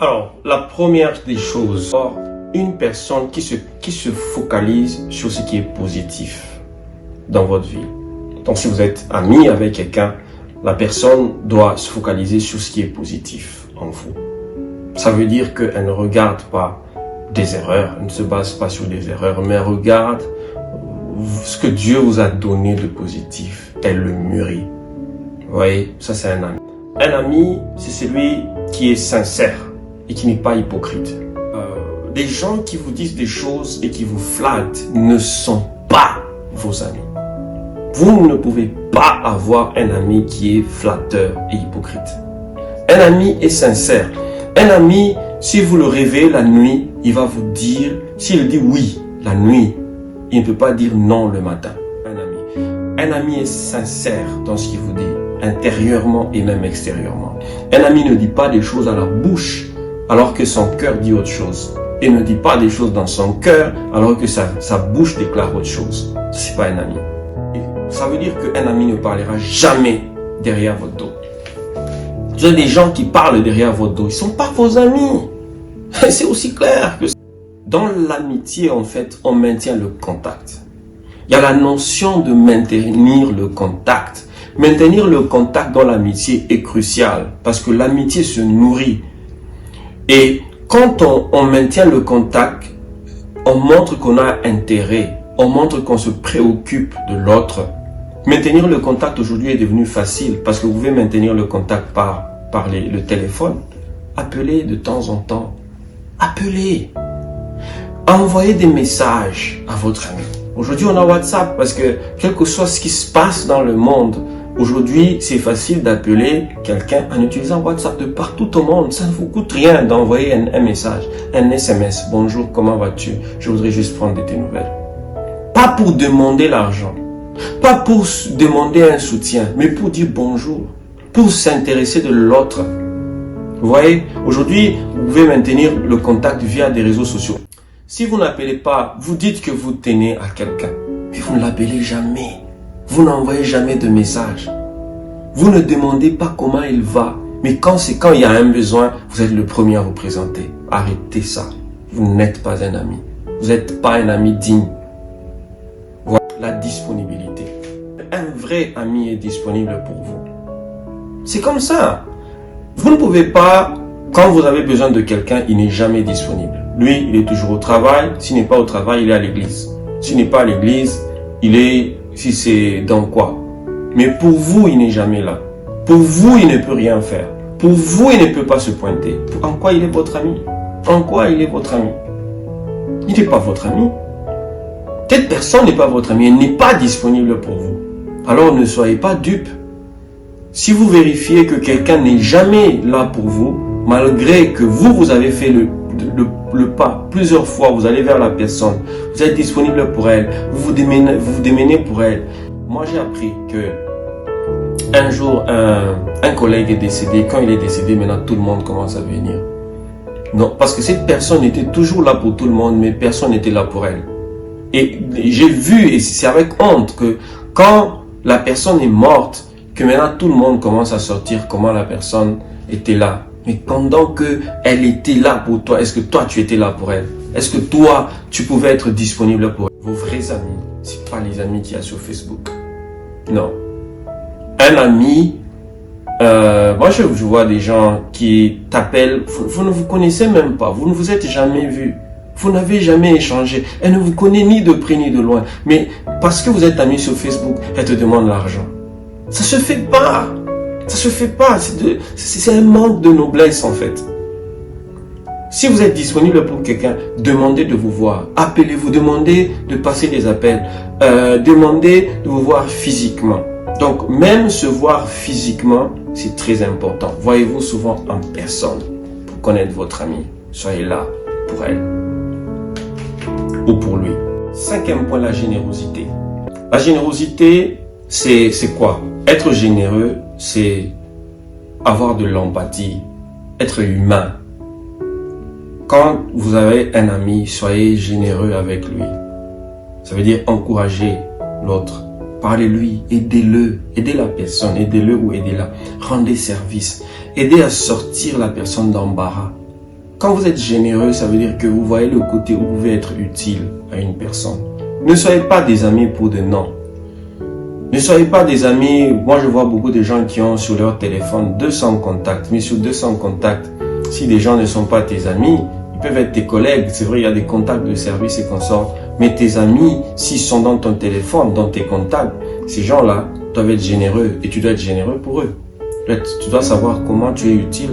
Alors, la première des choses, une personne qui se focalise sur ce qui est positif dans votre vie. Donc, si vous êtes ami avec quelqu'un, la personne doit se focaliser sur ce qui est positif en vous. Ça veut dire qu'elle ne regarde pas des erreurs, elle ne se base pas sur des erreurs, mais elle regarde ce que Dieu vous a donné de positif. Elle le mûrit. Vous voyez, ça c'est un ami. Un ami, c'est celui qui est sincère et qui n'est pas hypocrite. Des gens qui vous disent des choses et qui vous flattent ne sont pas vos amis. Vous ne pouvez pas avoir un ami qui est flatteur et hypocrite. Un ami est sincère. Un ami, si vous le réveillez la nuit, il va vous dire, s'il dit oui la nuit, il ne peut pas dire non le matin. Un ami est sincère dans ce qu'il vous dit, intérieurement et même extérieurement. Un ami ne dit pas des choses à la bouche alors que son cœur dit autre chose. Et ne dit pas des choses dans son cœur alors que sa bouche déclare autre chose. Ce n'est pas un ami. Et ça veut dire qu'un ami ne parlera jamais derrière votre dos. Vous avez des gens qui parlent derrière votre dos, ils ne sont pas vos amis. C'est aussi clair que ça. Dans l'amitié, en fait, on maintient le contact. Il y a la notion de maintenir le contact. Maintenir le contact dans l'amitié est crucial parce que l'amitié se nourrit. Et quand on maintient le contact, on montre qu'on a intérêt, on montre qu'on se préoccupe de l'autre. Maintenir le contact aujourd'hui est devenu facile parce que vous pouvez maintenir le contact par le téléphone. Appelez de temps en temps. Appelez. Envoyez des messages à votre ami. Aujourd'hui, on a WhatsApp parce que quel que soit ce qui se passe dans le monde, aujourd'hui, c'est facile d'appeler quelqu'un en utilisant WhatsApp de partout au monde. Ça ne vous coûte rien d'envoyer un message, un SMS. Bonjour, comment vas-tu? Je voudrais juste prendre de tes nouvelles. Pas pour demander l'argent, pas pour demander un soutien, mais pour dire bonjour, pour s'intéresser de l'autre. Vous voyez, aujourd'hui, vous pouvez maintenir le contact via des réseaux sociaux. Si vous n'appelez pas, vous dites que vous tenez à quelqu'un, mais vous ne l'appelez jamais. Vous n'envoyez jamais de message. Vous ne demandez pas comment il va. Mais quand il y a un besoin, vous êtes le premier à vous présenter. Arrêtez ça. Vous n'êtes pas un ami. Vous n'êtes pas un ami digne. Voilà la disponibilité. Un vrai ami est disponible pour vous. C'est comme ça. Vous ne pouvez pas, quand vous avez besoin de quelqu'un, il n'est jamais disponible. Lui, il est toujours au travail. S'il n'est pas au travail, il est à l'église. S'il n'est pas à l'église, il est... Si c'est dans quoi. Mais pour vous, il n'est jamais là. Pour vous, il ne peut rien faire. Pour vous, il ne peut pas se pointer. En quoi il est votre ami? En quoi il est votre ami? Il n'est pas votre ami. Cette personne n'est pas votre ami. Elle n'est pas disponible pour vous. Alors ne soyez pas dupes. Si vous vérifiez que quelqu'un n'est jamais là pour vous, malgré que vous avez fait le pas plusieurs fois, vous allez vers la personne, vous êtes disponible pour elle, vous démenez pour elle. Moi, j'ai appris que un jour, un collègue est décédé. Quand il est décédé, maintenant tout le monde commence à venir. Non, parce que cette personne était toujours là pour tout le monde, mais personne n'était là pour elle. Et j'ai vu, et c'est avec honte, que quand la personne est morte, que maintenant tout le monde commence à sortir comment la personne était là. Mais pendant qu'elle était là pour toi, est-ce que toi tu étais là pour elle? Est-ce que toi tu pouvais être disponible pour elle? Vos vrais amis, c'est pas les amis qu'il y a sur Facebook. Non. Un ami, moi je vois des gens qui t'appellent, vous ne vous connaissez même pas, vous ne vous êtes jamais vus, vous n'avez jamais échangé, elle ne vous connaît ni de près ni de loin. Mais parce que vous êtes amis sur Facebook, elle te demande l'argent. Ça se fait pas. Ça se fait pas. C'est un manque de noblesse en fait. Si vous êtes disponible pour quelqu'un, demandez de vous voir. Appelez-vous, demandez de passer des appels. Demandez de vous voir physiquement. Donc même se voir physiquement, c'est très important. Voyez-vous souvent en personne pour connaître votre ami. Soyez là pour elle ou pour lui. Cinquième point, la générosité. La générosité, c'est quoi? Être généreux, c'est avoir de l'empathie, être humain. Quand vous avez un ami, soyez généreux avec lui. Ça veut dire encourager l'autre. Parlez-lui, aidez-le, aidez la personne, aidez-le ou aidez-la. Rendez service, aidez à sortir la personne d'embarras. Quand vous êtes généreux, ça veut dire que vous voyez le côté où vous pouvez être utile à une personne. Ne soyez pas des amis pour des noms. Ne soyez pas des amis. Moi, je vois beaucoup de gens qui ont sur leur téléphone 200 contacts. Mais sur 200 contacts, si des gens ne sont pas tes amis, ils peuvent être tes collègues. C'est vrai, il y a des contacts de service et consorts. Mais tes amis, s'ils sont dans ton téléphone, dans tes contacts, ces gens-là doivent être généreux. Et tu dois être généreux pour eux. Tu dois savoir comment tu es utile.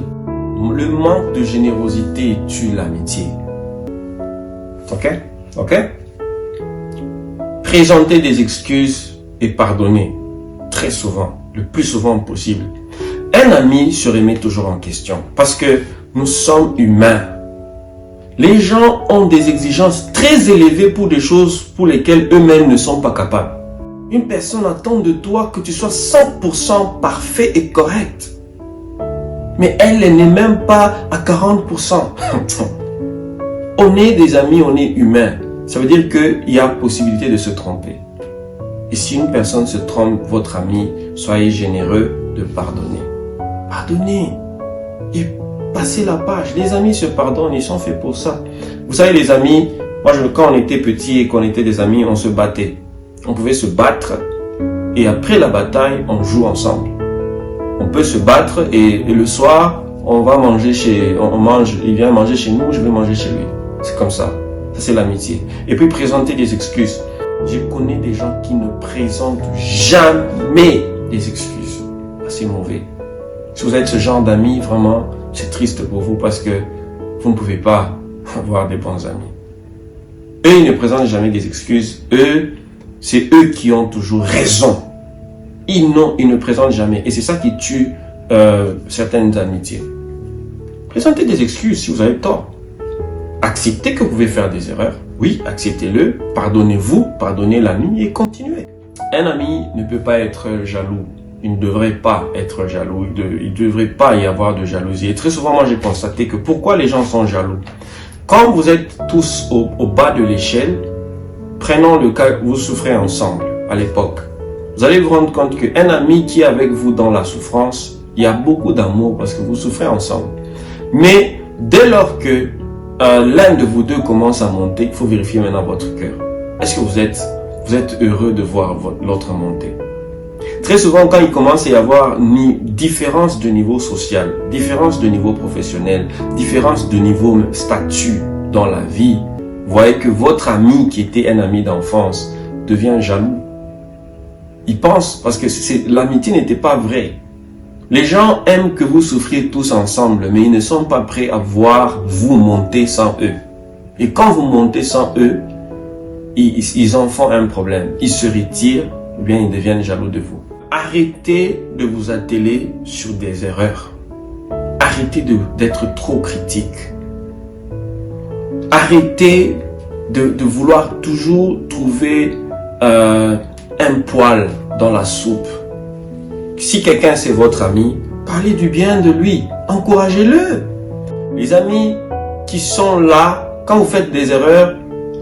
Le manque de générosité tue l'amitié. Ok? Ok? Présenter des excuses et pardonner. Très souvent. Le plus souvent possible. Un ami se remet toujours en question. Parce que nous sommes humains. Les gens ont des exigences très élevées pour des choses pour lesquelles eux-mêmes ne sont pas capables. Une personne attend de toi que tu sois 100% parfait et correct. Mais elle n'est même pas à 40%. On est des amis, on est humains. Ça veut dire qu'il y a possibilité de se tromper. Et si une personne se trompe, votre ami, soyez généreux de pardonner. Pardonnez. Et passez la page. Les amis se pardonnent, ils sont faits pour ça. Vous savez, les amis, quand on était petits et qu'on était des amis, on se battait. On pouvait se battre et après la bataille, on joue ensemble. On peut se battre et le soir, on va manger il vient manger chez nous, je vais manger chez lui. C'est comme ça. Ça, c'est l'amitié. Et puis, présenter des excuses. Je connais des gens qui ne présentent jamais des excuses. C'est mauvais. Si vous êtes ce genre d'amis, vraiment, c'est triste pour vous parce que vous ne pouvez pas avoir des bons amis. Eux, ils ne présentent jamais des excuses. C'est eux qui ont toujours raison. Ils ne présentent jamais. Et c'est ça qui tue certaines amitiés. Présentez des excuses si vous avez tort. Acceptez que vous pouvez faire des erreurs. Oui, acceptez-le. Pardonnez-vous, pardonnez l'ami et continuez. Un ami ne peut pas être jaloux. Il ne devrait pas être jaloux. Il ne devrait pas y avoir de jalousie. Et très souvent, moi, j'ai constaté que pourquoi les gens sont jaloux. Quand vous êtes tous au bas de l'échelle, prenons le cas où vous souffrez ensemble à l'époque. Vous allez vous rendre compte qu'un ami qui est avec vous dans la souffrance, il y a beaucoup d'amour parce que vous souffrez ensemble. Mais dès lors que l'un de vous deux commence à monter, il faut vérifier maintenant votre cœur. Est-ce que vous êtes heureux de voir l'autre monter? Très souvent, quand il commence à y avoir une différence de niveau social, différence de niveau professionnel, différence de niveau statut dans la vie, vous voyez que votre ami qui était un ami d'enfance devient jaloux. Il pense, parce que l'amitié n'était pas vraie. Les gens aiment que vous souffriez tous ensemble, mais ils ne sont pas prêts à voir vous monter sans eux. Et quand vous montez sans eux, ils en font un problème. Ils se retirent, ou bien ils deviennent jaloux de vous. Arrêtez de vous atteler sur des erreurs. Arrêtez d'être trop critique. Arrêtez de vouloir toujours trouver un poil dans la soupe. Si quelqu'un c'est votre ami, parlez du bien de lui, encouragez-le. Les amis qui sont là, quand vous faites des erreurs,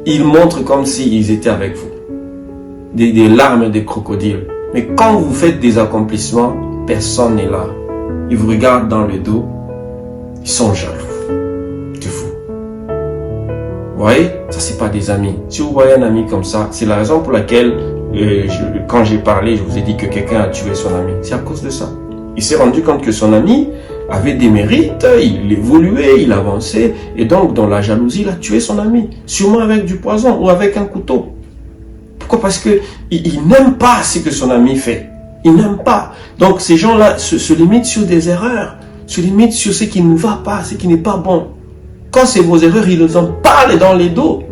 ils montrent comme s'ils étaient avec vous. Des larmes des crocodiles. Mais quand vous faites des accomplissements, personne n'est là. Ils vous regardent dans le dos, ils sont jaloux de vous. Vous voyez, ça c'est pas des amis. Si vous voyez un ami comme ça, c'est la raison pour laquelle quand j'ai parlé, je vous ai dit que quelqu'un a tué son ami. C'est à cause de ça. Il s'est rendu compte que son ami avait des mérites, il évoluait, il avançait, et donc dans la jalousie, il a tué son ami. Sûrement avec du poison ou avec un couteau. Pourquoi? Parce que il n'aime pas ce que son ami fait. Il n'aime pas. Donc ces gens-là se limitent sur des erreurs, se limitent sur ce qui ne va pas, ce qui n'est pas bon. Quand c'est vos erreurs, ils nous en parlent dans les dos.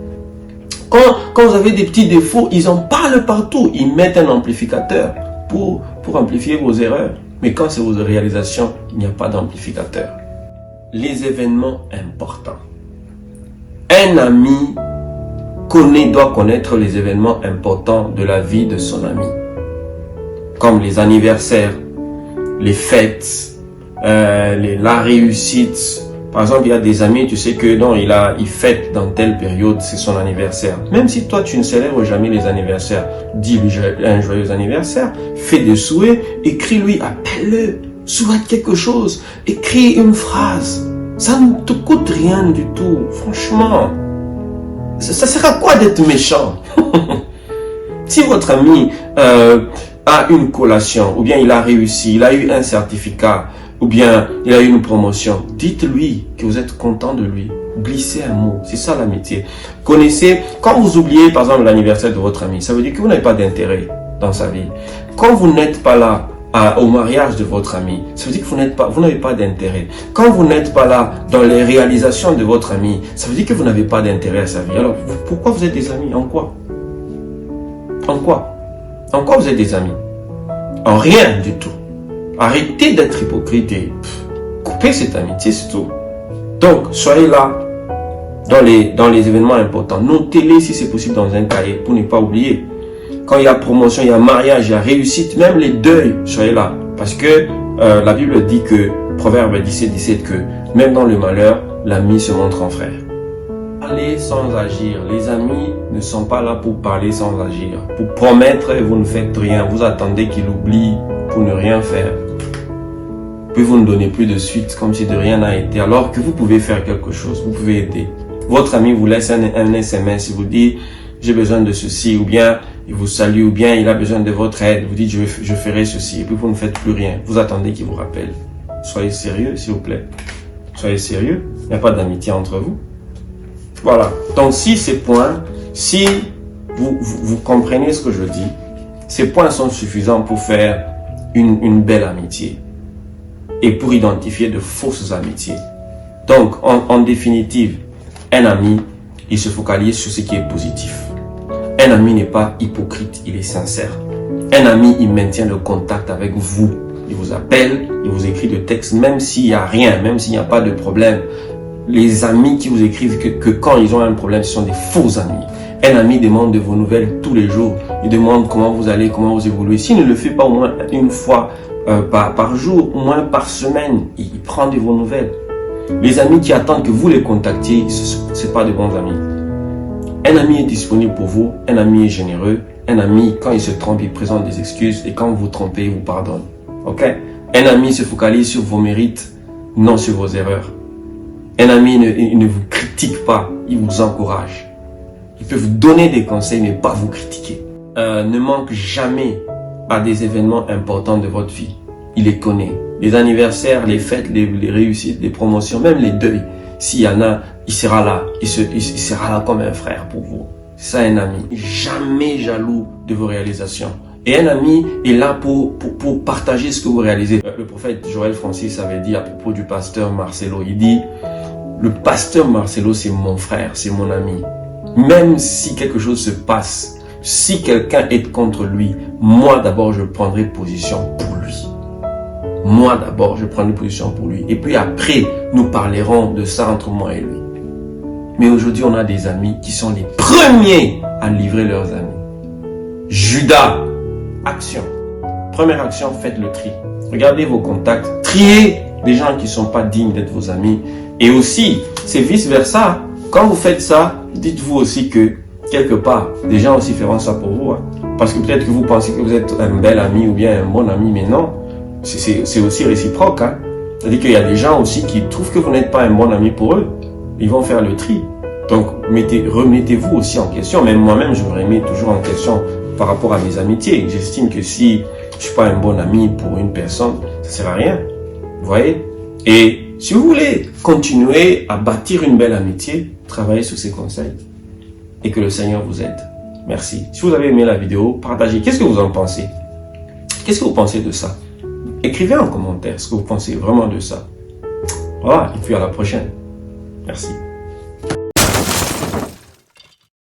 Quand vous avez des petits défauts, ils en parlent partout. Ils mettent un amplificateur pour amplifier vos erreurs. Mais quand c'est vos réalisations, il n'y a pas d'amplificateur. Les événements importants. Un ami doit connaître les événements importants de la vie de son ami. Comme les anniversaires, les fêtes, la réussite. Par exemple, il y a des amis, tu sais que non, il fête dans telle période, c'est son anniversaire. Même si toi, tu ne célèbres jamais les anniversaires, dis-lui un joyeux anniversaire, fais des souhaits, écris-lui, appelle-le, souhaite quelque chose, écris une phrase. Ça ne te coûte rien du tout, franchement. Ça sert à quoi d'être méchant? Si votre ami a une collation, ou bien il a réussi, il a eu un certificat, ou bien il a eu une promotion, dites-lui que vous êtes content de lui. Glissez un mot, c'est ça l'amitié. Connaissez, quand vous oubliez par exemple l'anniversaire de votre ami, ça veut dire que vous n'avez pas d'intérêt dans sa vie. Quand vous n'êtes pas là au mariage de votre ami, ça veut dire que vous n'avez pas d'intérêt. Quand vous n'êtes pas là dans les réalisations de votre ami, ça veut dire que vous n'avez pas d'intérêt à sa vie. Alors pourquoi vous êtes des amis? En quoi? En quoi? En quoi vous êtes des amis? En rien du tout. Arrêtez d'être hypocrite et coupez cette amitié, c'est tout. Donc, soyez là dans les événements importants. Notez-les si c'est possible dans un cahier pour ne pas oublier. Quand il y a promotion, il y a mariage, il y a réussite, même les deuils, soyez là. Parce que la Bible dit que, Proverbe 17, que même dans le malheur, l'ami se montre en frère. Parler sans agir. Les amis ne sont pas là pour parler sans agir. Pour promettre et vous ne faites rien. Vous attendez qu'il oublie pour ne rien faire. Puis vous ne donnez plus de suite comme si de rien n'a été. Alors que vous pouvez faire quelque chose. Vous pouvez aider. Votre ami vous laisse un SMS. Il vous dit j'ai besoin de ceci. Ou bien il vous salue. Ou bien il a besoin de votre aide. Vous dites je ferai ceci. Et puis vous ne faites plus rien. Vous attendez qu'il vous rappelle. Soyez sérieux s'il vous plaît. Soyez sérieux. Il n'y a pas d'amitié entre vous. Voilà, donc si ces points, si vous comprenez ce que je dis, ces points sont suffisants pour faire une belle amitié et pour identifier de fausses amitiés. Donc, en définitive, un ami, il se focalise sur ce qui est positif. Un ami n'est pas hypocrite, il est sincère. Un ami, il maintient le contact avec vous. Il vous appelle, il vous écrit des textes, même s'il n'y a rien, même s'il n'y a pas de problème. Les amis qui vous écrivent que quand ils ont un problème, ce sont des faux amis. Un ami demande de vos nouvelles tous les jours. Il demande comment vous allez, comment vous évoluez. S'il ne le fait pas au moins une fois par jour, au moins par semaine, il prend de vos nouvelles. Les amis qui attendent que vous les contactiez, ce n'est pas de bons amis. Un ami est disponible pour vous, un ami est généreux. Un ami, quand il se trompe, il présente des excuses et quand vous vous trompez, il vous pardonne. Ok? Un ami se focalise sur vos mérites, non sur vos erreurs. Un ami ne vous critique pas, il vous encourage. Il peut vous donner des conseils, mais pas vous critiquer. Ne manque jamais à des événements importants de votre vie. Il les connaît. Les anniversaires, les fêtes, les réussites, les promotions, même les deuils. S'il y en a, il sera là. Il sera là comme un frère pour vous. C'est ça un ami. Jamais jaloux de vos réalisations. Et un ami est là pour partager ce que vous réalisez. Le prophète Joël Francis avait dit à propos du pasteur Marcelo, il dit le pasteur Marcelo, c'est mon frère, c'est mon ami. Même si quelque chose se passe, si quelqu'un est contre lui, moi d'abord je prendrai position pour lui. Moi d'abord je prendrai position pour lui. Et puis après, nous parlerons de ça entre moi et lui. Mais aujourd'hui, on a des amis qui sont les premiers à livrer leurs amis. Judas, action. Première action, faites le tri. Regardez vos contacts, triez les gens qui ne sont pas dignes d'être vos amis. Et aussi, c'est vice-versa. Quand vous faites ça, dites-vous aussi que, quelque part, des gens aussi feront ça pour vous. Parce que peut-être que vous pensez que vous êtes un bel ami ou bien un bon ami, mais non. C'est aussi réciproque. C'est-à-dire qu'il y a des gens aussi qui trouvent que vous n'êtes pas un bon ami pour eux. Ils vont faire le tri. Donc, remettez-vous aussi en question. Même moi-même, je me remets toujours en question par rapport à mes amitiés. J'estime que si je ne suis pas un bon ami pour une personne, ça ne sert à rien. Vous voyez? Et si vous voulez continuer à bâtir une belle amitié, travaillez sur ces conseils. Et que le Seigneur vous aide. Merci. Si vous avez aimé la vidéo, partagez. Qu'est-ce que vous en pensez? Qu'est-ce que vous pensez de ça? Écrivez en commentaire ce que vous pensez vraiment de ça. Voilà. Et puis à la prochaine. Merci.